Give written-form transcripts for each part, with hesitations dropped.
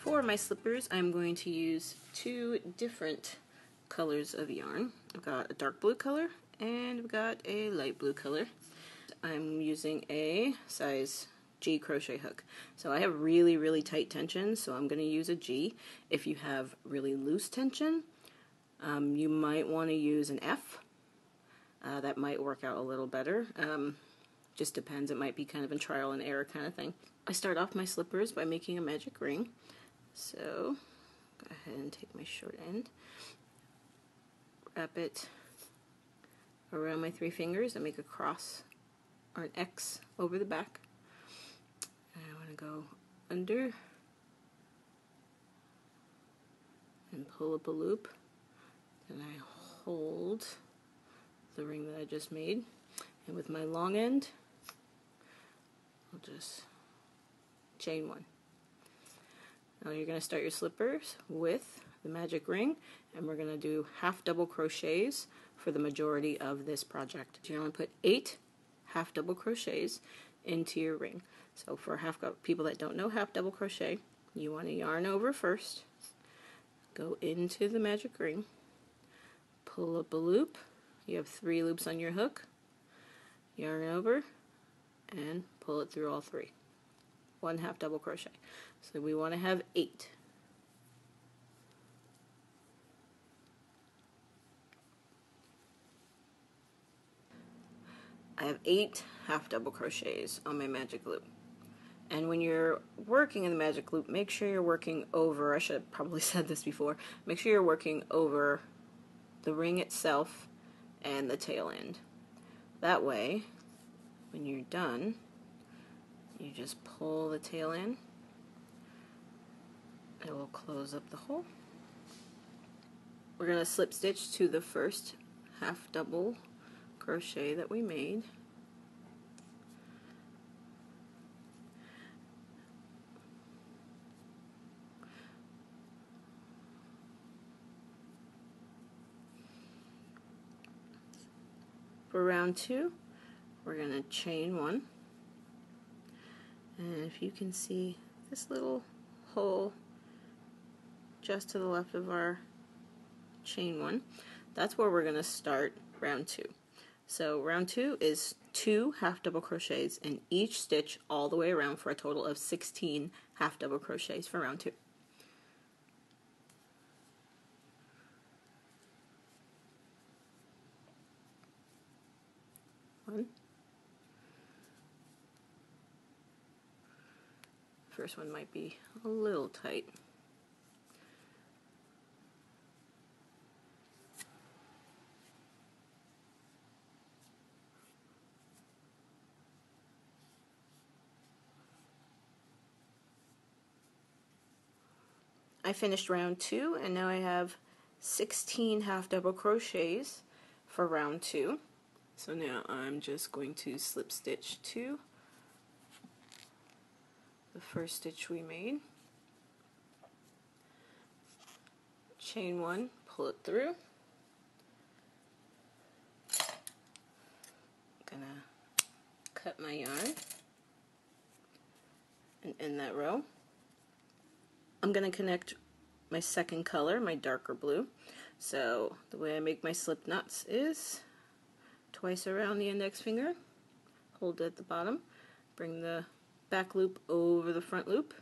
For my slippers, I'm going to use two different colors of yarn. I've got a dark blue color and I've got a light blue color. I'm using a size G crochet hook. So I have really tight tension, so I'm going to use a G. If you have really loose tension, you might want to use an F. That might work out a little better. Just depends. It might be kind of a trial and error kind of thing. I start off my slippers by making a magic ring. So go ahead and take my short end, wrap it around my 3 fingers and make a cross or an X over the back. And I want to go under and pull up a loop. Then I hold the ring that I just made, and with my long end I'll just chain 1. Now you're going to start your slippers with the magic ring, and we're going to do half double crochets for the majority of this project. You're going to put 8 half double crochets into your ring. So for people that don't know half double crochet, you want to yarn over first, go into the magic ring, pull up a loop. You have 3 loops on your hook, yarn over, and pull it through all 3. 1 half double crochet. So we want to have 8. I have 8 half double crochets on my magic loop. And when you're working in the magic loop, make sure you're working over, I should have probably said this before, make sure you're working over the ring itself and the tail end. That way, when you're done, you just pull the tail in. It will close up the hole. We're going to slip stitch to the first half double crochet that we made. For round 2, we're going to chain 1. And if you can see this little hole just to the left of our chain 1, that's where we're going to start round 2. So round 2 is 2 half double crochets in each stitch all the way around for a total of 16 half double crochets for round 2. One. First one might be a little tight. I finished round 2, and now I have 16 half double crochets for round 2. So now I'm just going to slip stitch to the first stitch we made, chain 1, pull it through. I'm gonna cut my yarn and end that row. I'm going to connect my second color, my darker blue. So the way I make my slip knots is twice around the index finger, hold it at the bottom, bring the back loop over the front loop,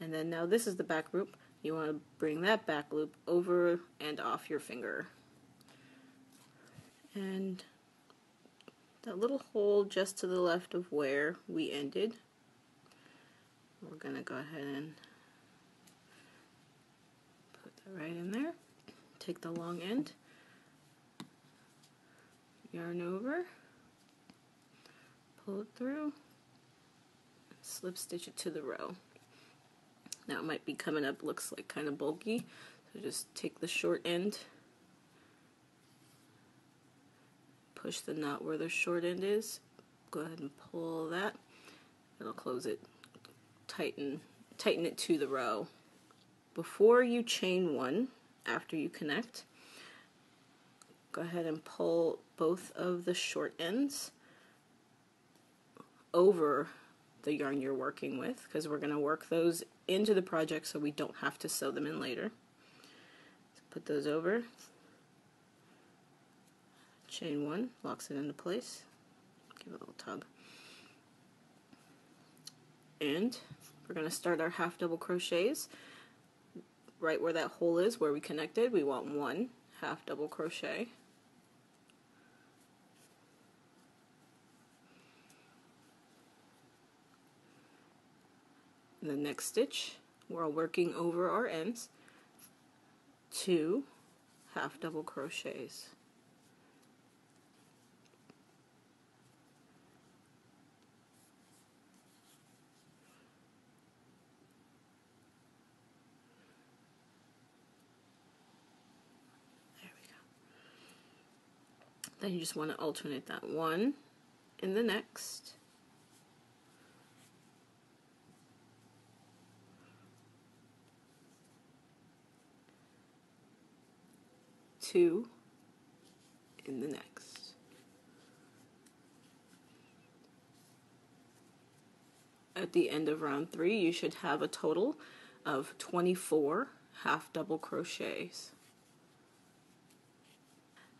and then now this is the back loop. You want to bring that back loop over and off your finger. And that little hole just to the left of where we ended, we're going to go ahead and put that right in there. Take the long end, yarn over, pull it through, slip stitch it to the row. Now it might be coming up, looks like kind of bulky, so just take the short end, push the knot where the short end is, go ahead and pull that, it'll close it, tighten it to the row. Before you chain 1, after you connect, go ahead and pull both of the short ends over the yarn you're working with, because we're going to work those into the project so we don't have to sew them in later. So put those over, chain one, locks it into place, give it a little tug, and we're going to start our half double crochets right where that hole is where we connected. We want 1 half double crochet, in the next stitch we're working over our ends, 2 half double crochets. There we go. Then you just want to alternate that 1 in the next, 2 in the next. At the end of round 3 you should have a total of 24 half double crochets.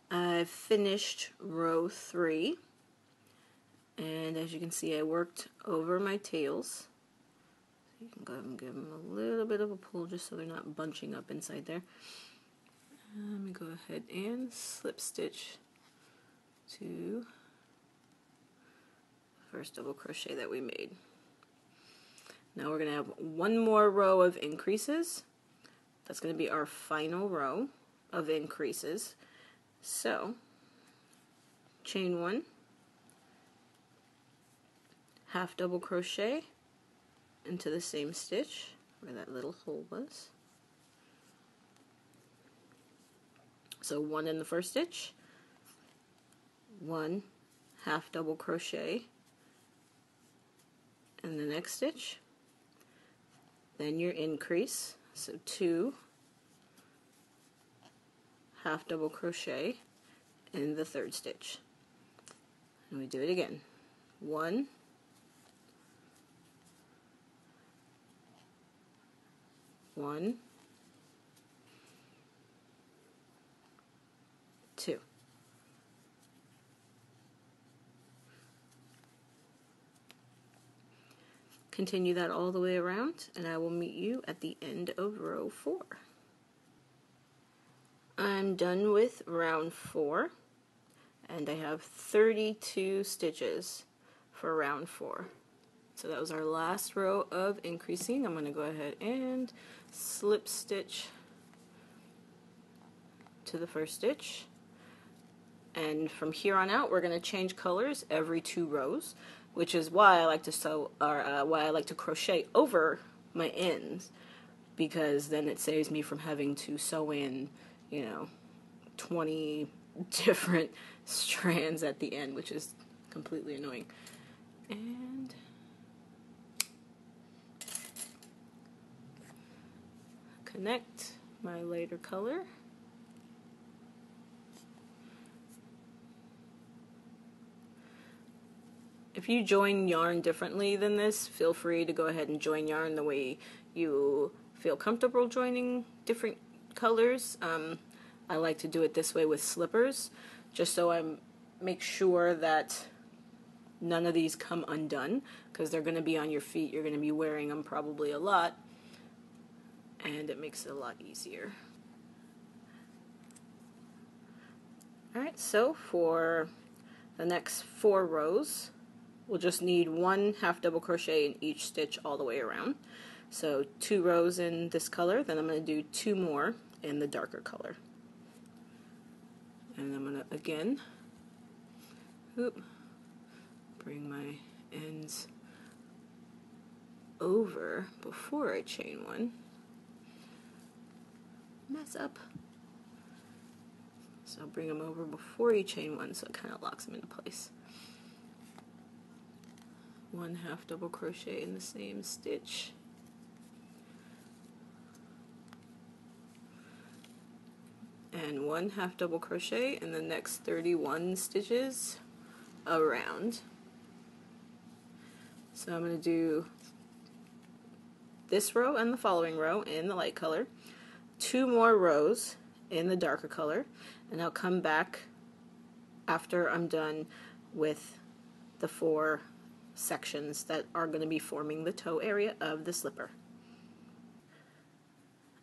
I've finished row 3, and as you can see I worked over my tails. So you can go ahead and give them a little bit of a pull just so they're not bunching up inside there. Let me go ahead and slip stitch to the first double crochet that we made. Now we're going to have one more row of increases. That's going to be our final row of increases. So chain 1, half double crochet into the same stitch where that little hole was. So 1 in the first stitch, 1 half double crochet in the next stitch, then your increase, so 2 half double crochet in the third stitch. And we do it again. 1, 1, 2. Continue that all the way around, and I will meet you at the end of row 4. I'm done with round 4, and I have 32 stitches for round 4. So that was our last row of increasing. I'm going to go ahead and slip stitch to the first stitch. And from here on out, we're going to change colors every 2 rows, which is why I like to sew, or why I like to crochet over my ends, because then it saves me from having to sew in, 20 different strands at the end, which is completely annoying. And connect my lighter color. If you join yarn differently than this, feel free to go ahead and join yarn the way you feel comfortable joining different colors. I like to do it this way with slippers, just so I make sure that none of these come undone, because they're going to be on your feet. You're going to be wearing them probably a lot, and it makes it a lot easier. Alright, so for the next 4 rows, we'll just need 1 half double crochet in each stitch all the way around. So 2 rows in this color, then I'm going to do 2 more in the darker color. And I'm going to again bring my ends over before I chain 1. Mess up. So bring them over before you chain 1, so it kind of locks them into place. 1 half double crochet in the same stitch. And 1 half double crochet in the next 31 stitches around. So I'm going to do this row and the following row in the light color, 2 more rows in the darker color, and I'll come back after I'm done with the 4 sections that are going to be forming the toe area of the slipper.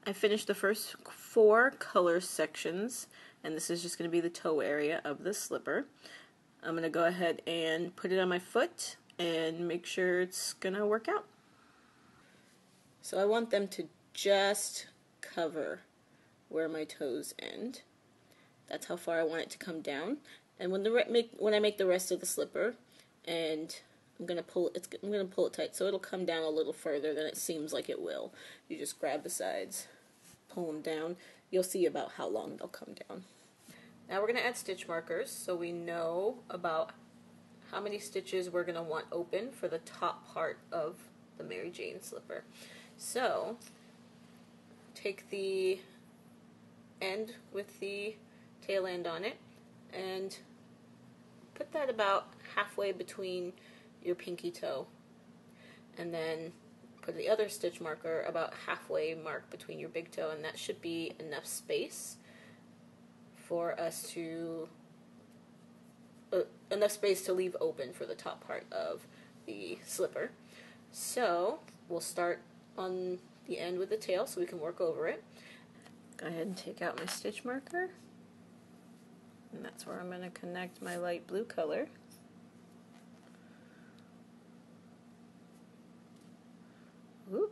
I finished the first 4 color sections, and this is just going to be the toe area of the slipper. I'm going to go ahead and put it on my foot and make sure it's going to work out. So I want them to just cover where my toes end. That's how far I want it to come down. And when I make the rest of the slipper, and I'm gonna pull it tight so it'll come down a little further than it seems like it will. You just grab the sides, pull them down. You'll see about how long they'll come down. Now we're gonna add stitch markers so we know about how many stitches we're gonna want open for the top part of the Mary Jane slipper. So take the end with the tail end on it and put that about halfway between your pinky toe, and then put the other stitch marker about halfway mark between your big toe, and that should be enough space for us to leave open for the top part of the slipper. So we'll start on the end with the tail so we can work over it. Go ahead and take out my stitch marker, and that's where I'm going to connect my light blue color. Oop.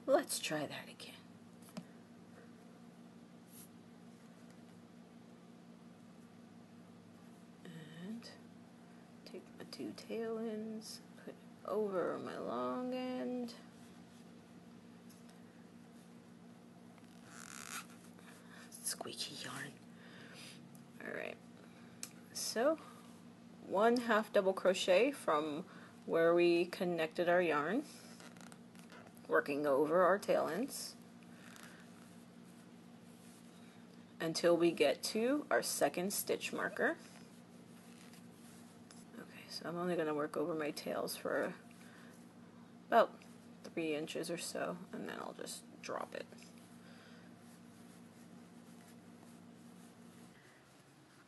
Let's try that again. And take my 2 tail ends, put it over my long end. Squeaky yarn. Alright, so 1 half double crochet from where we connected our yarn, working over our tail ends until we get to our second stitch marker. Okay, so I'm only going to work over my tails for about 3 inches or so, and then I'll just drop it.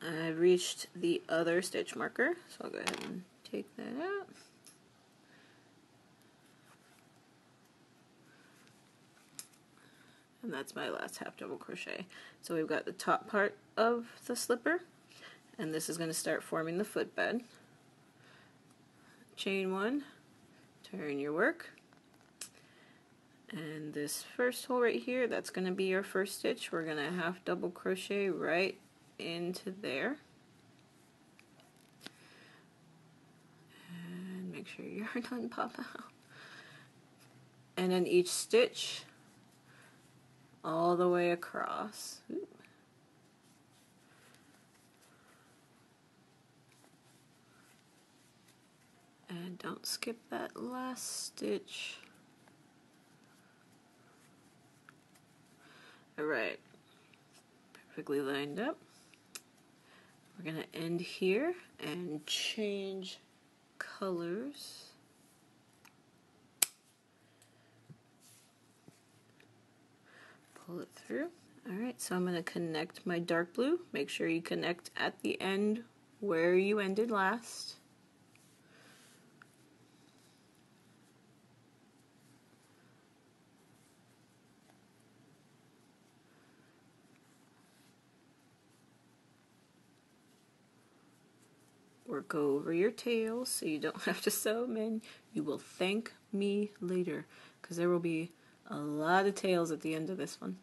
I've reached the other stitch marker, so I'll go ahead and take that out. And that's my last half double crochet. So we've got the top part of the slipper, and this is going to start forming the footbed. Chain 1, turn your work, and this first hole right here, that's going to be your first stitch. We're going to half double crochet right into there, and make sure your yarn doesn't pop out. And then each stitch all the way across. Ooh. And don't skip that last stitch. Alright, perfectly lined up. We're going to end here and change colors. Pull it through. Alright, so I'm going to connect my dark blue. Make sure you connect at the end where you ended last. Work over your tails so you don't have to sew them in. You will thank me later, because there will be a lot of tails at the end of this one.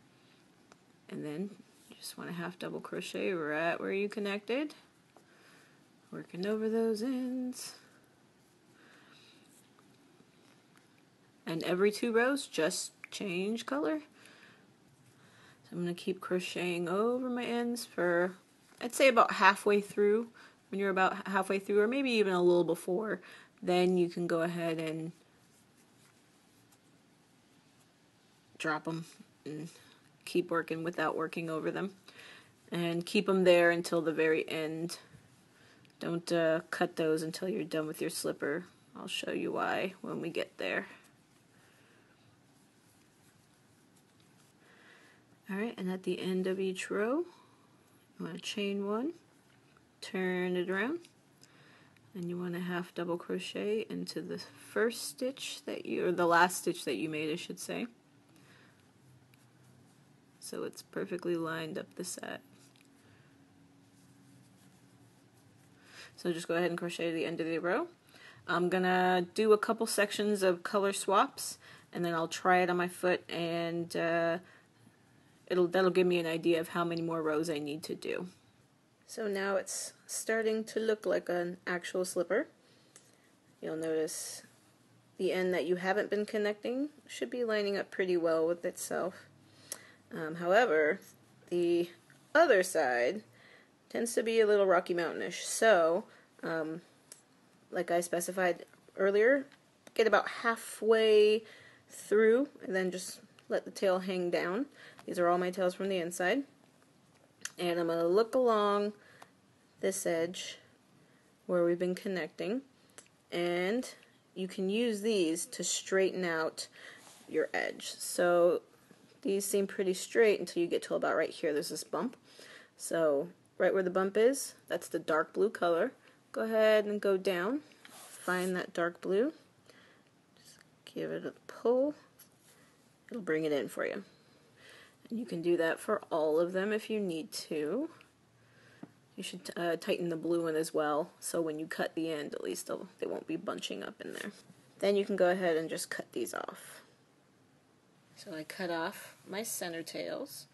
And then you just want to half double crochet right where you connected, working over those ends. And every 2 rows, just change color. So I'm going to keep crocheting over my ends for, I'd say, about halfway through. When you're about halfway through, or maybe even a little before, then you can go ahead and drop them and keep working without working over them, and keep them there until the very end Don't cut those until you're done with your slipper. I'll show you why when we get there. Alright, and at the end of each row, you want to chain one, turn it around, and you want to half double crochet into the first stitch that you, or the last stitch that you made, I should say. So it's perfectly lined up the side. So just go ahead and crochet to the end of the row. I'm gonna do a couple sections of color swaps, and then I'll try it on my foot, and that'll give me an idea of how many more rows I need to do. So now it's starting to look like an actual slipper. You'll notice the end that you haven't been connecting should be lining up pretty well with itself. However, the other side tends to be a little Rocky Mountainish, so like I specified earlier, get about halfway through and then just let the tail hang down. These are all my tails from the inside, and I'm going to look along this edge where we've been connecting, and you can use these to straighten out your edge. So these seem pretty straight until you get to about right here. There's this bump. So right where the bump is, that's the dark blue color. Go ahead and go down, find that dark blue, just give it a pull, it'll bring it in for you. And you can do that for all of them if you need to. You should tighten the blue one as well, so when you cut the end, at least they won't be bunching up in there. Then you can go ahead and just cut these off. So I cut off my center tails,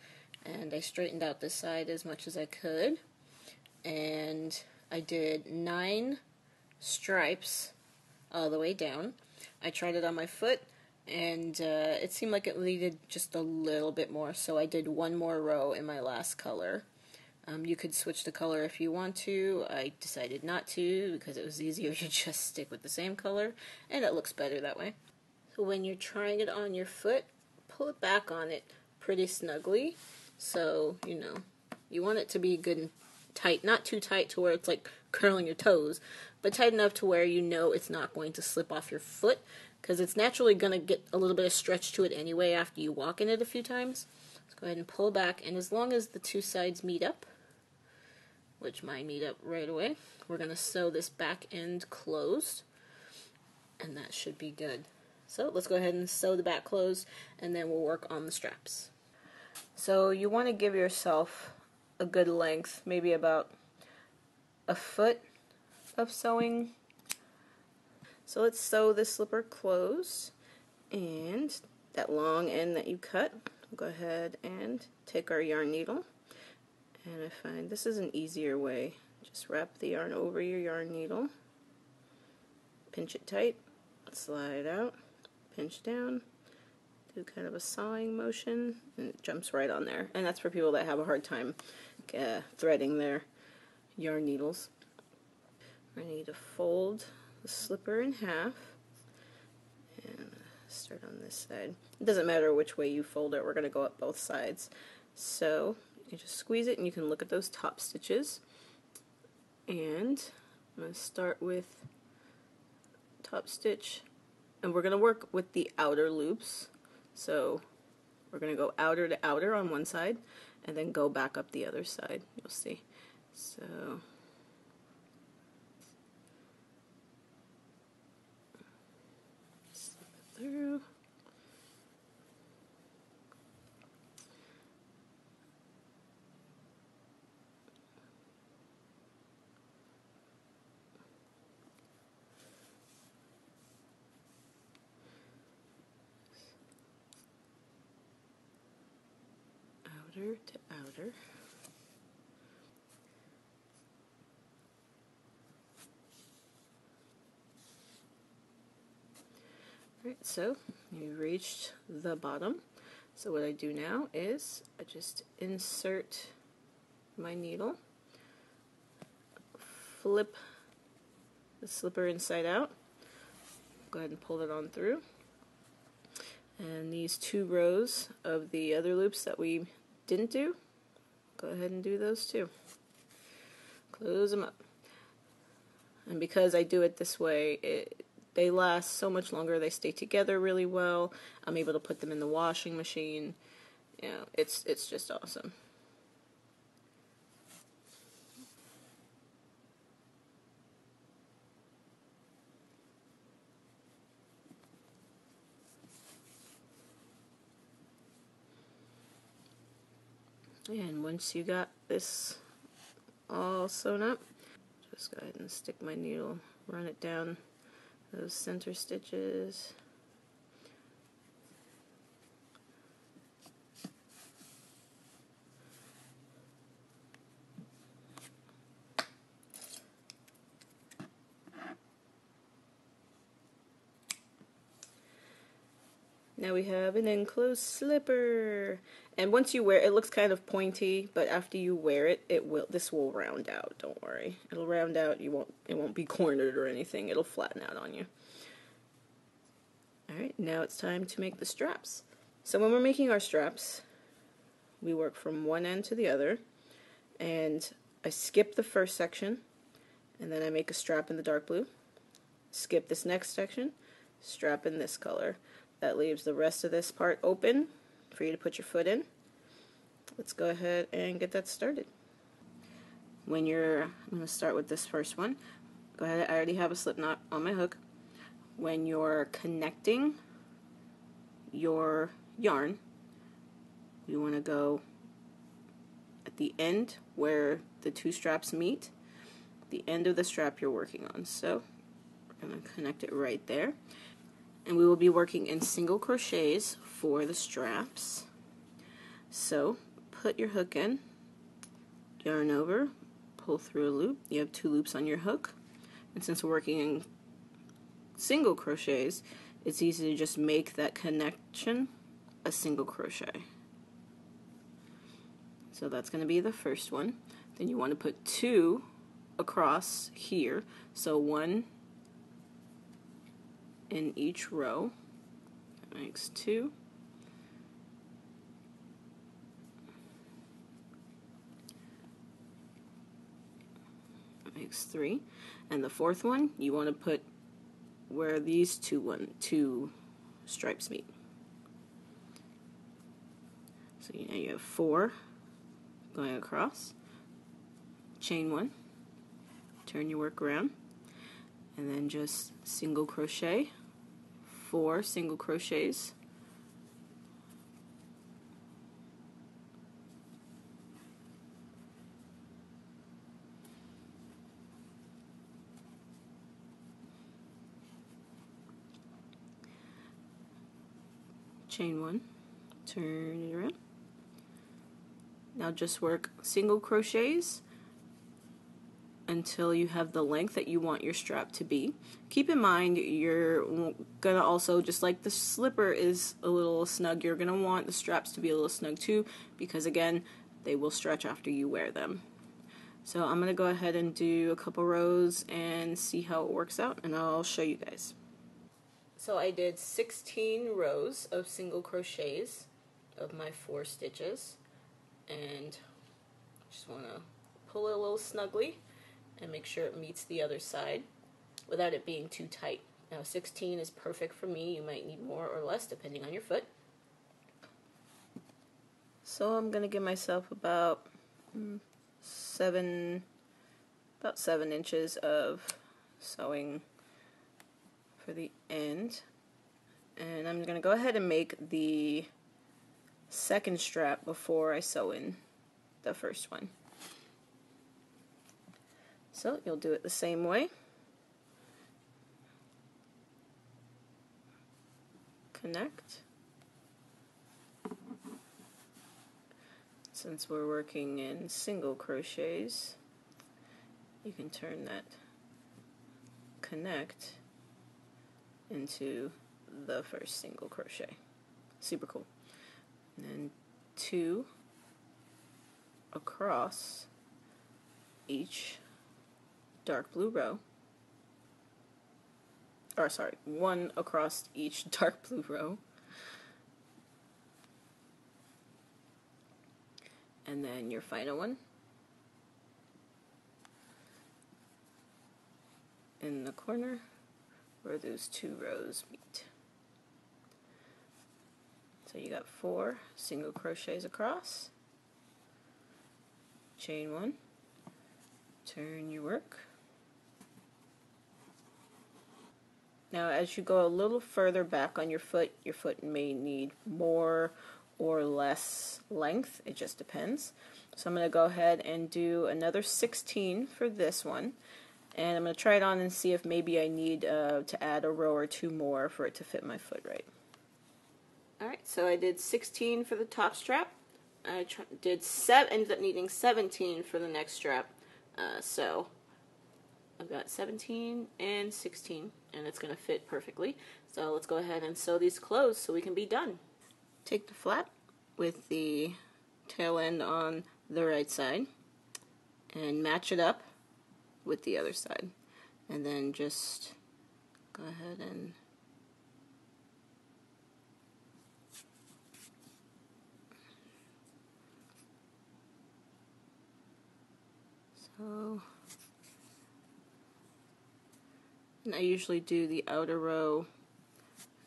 and I straightened out this side as much as I could, and I did 9 stripes all the way down. I tried it on my foot, and it seemed like it needed just a little bit more, so I did 1 more row in my last color. You could switch the color if you want to. I decided not to because it was easier to just stick with the same color, and it looks better that way. So when you're trying it on your foot, pull it back on it pretty snugly, so you want it to be good and tight, not too tight to where it's like curling your toes, but tight enough to where it's not going to slip off your foot, because it's naturally going to get a little bit of stretch to it anyway after you walk in it a few times. Let's go ahead and pull back, and as long as the two sides meet up, which mine meet up right away, we're going to sew this back end closed, and that should be good. So let's go ahead and sew the back closed, and then we'll work on the straps. So you want to give yourself a good length, maybe about a foot of sewing. So let's sew this slipper closed, and that long end that you cut, we'll go ahead and take our yarn needle, and I find this is an easier way. Just wrap the yarn over your yarn needle, pinch it tight, slide out, pinch down, do kind of a sawing motion, and it jumps right on there. And that's for people that have a hard time threading their yarn needles. We're going to need to fold the slipper in half and start on this side. It doesn't matter which way you fold it, we're going to go up both sides. So you can just squeeze it and you can look at those top stitches. And I'm going to start with top stitch, and we're going to work with the outer loops. So we're going to go outer to outer on one side and then go back up the other side. You'll see. So slip it through. Outer to outer. Alright, so you reached the bottom. So what I do now is I just insert my needle, flip the slipper inside out, go ahead and pull it on through, and these 2 rows of the other loops that we didn't do, go ahead and do those too. Close them up. And because I do it this way, they last so much longer. They stay together really well. I'm able to put them in the washing machine. You know, it's just awesome. And once you got this all sewn up, just go ahead and stick my needle, run it down those center stitches. Now we have an enclosed slipper. And once you wear it, it looks kind of pointy, but after you wear it, this will round out, don't worry. It'll round out, it won't be cornered or anything. It'll flatten out on you. Alright, now it's time to make the straps. So when we're making our straps, we work from one end to the other, and I skip the first section, and then I make a strap in the dark blue, skip this next section, strap in this color. That leaves the rest of this part open for you to put your foot in. Let's go ahead and get that started. I'm going to start with this first one. Go ahead, I already have a slip knot on my hook. When you're connecting your yarn, you want to go at the end where the two straps meet, the end of the strap you're working on. So we're going to connect it right there. And we will be working in single crochets for the straps. So put your hook in, yarn over, pull through a loop. You have 2 loops on your hook. And since we're working in single crochets, it's easy to just make that connection a single crochet. So that's going to be the first one. Then you want to put 2 across here. So 1 in each row. That makes 2. That makes 3. And the fourth one, you want to put where these two stripes meet. So now you have 4 going across. Chain 1. Turn your work around. And then just single crochet, 4 single crochets, chain 1, turn it around. Now just work single crochets until you have the length that you want your strap to be. Keep in mind you're gonna also, just like the slipper is a little snug, you're gonna want the straps to be a little snug too, because again, they will stretch after you wear them. So I'm gonna go ahead and do a couple rows and see how it works out, and I'll show you guys. So I did 16 rows of single crochets of my 4 stitches, and just want to pull it a little snugly and make sure it meets the other side without it being too tight. Now 16 is perfect for me. You might need more or less depending on your foot. So I'm going to give myself about 7 inches of sewing for the end. And I'm going to go ahead and make the second strap before I sew in the first one. So you'll do it the same way. Connect. Since we're working in single crochets, you can turn that connect into the first single crochet. Super cool. And then 2 across each dark blue row, or sorry, 1 across each dark blue row, and then your final one, in the corner where those 2 rows meet. So you got 4 single crochets across, chain 1, turn your work. Now as you go a little further back on your foot may need more or less length, it just depends. So I'm going to go ahead and do another 16 for this one, and I'm going to try it on and see if maybe I need to add a row or 2 more for it to fit my foot right. Alright, so I did 16 for the top strap. I ended up needing 17 for the next strap. So I've got 17 and 16, and it's going to fit perfectly. So let's go ahead and sew these closed so we can be done. Take the flap with the tail end on the right side and match it up with the other side. And then just go ahead and so, and I usually do the outer row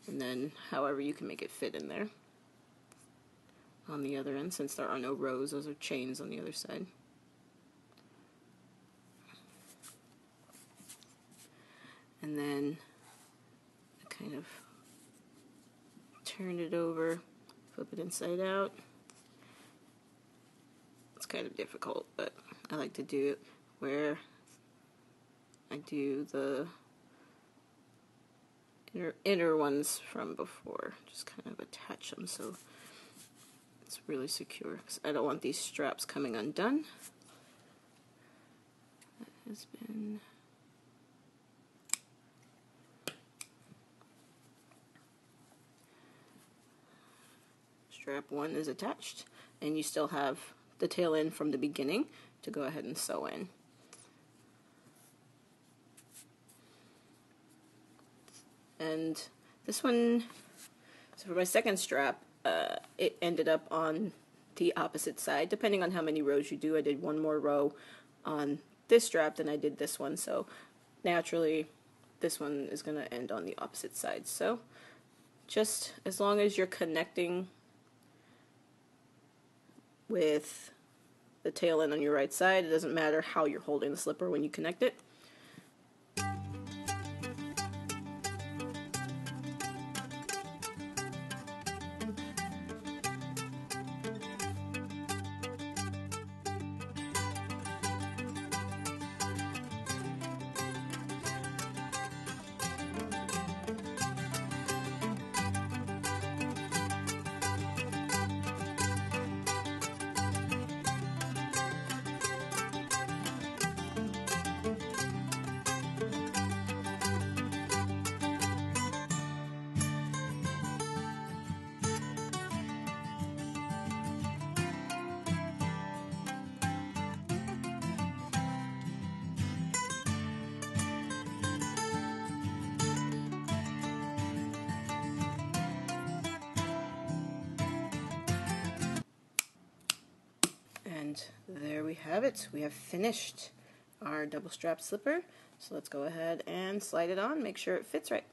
and then however you can make it fit in there on the other end, since there are no rows, those are chains on the other side. And then kind of turn it over, flip it inside out. It's kind of difficult, but I like to do it where I do the inner ones from before, just kind of attach them so it's really secure, because I don't want these straps coming undone. That has been strap 1 is attached, and you still have the tail end from the beginning to go ahead and sew in. And this one, so for my second strap, it ended up on the opposite side. Depending on how many rows you do, I did 1 more row on this strap than I did this one, so naturally this one is going to end on the opposite side. So just as long as you're connecting with the tail end on your right side, it doesn't matter how you're holding the slipper when you connect it. And there we have it. We have finished our double strap slipper. So let's go ahead and slide it on, make sure it fits right.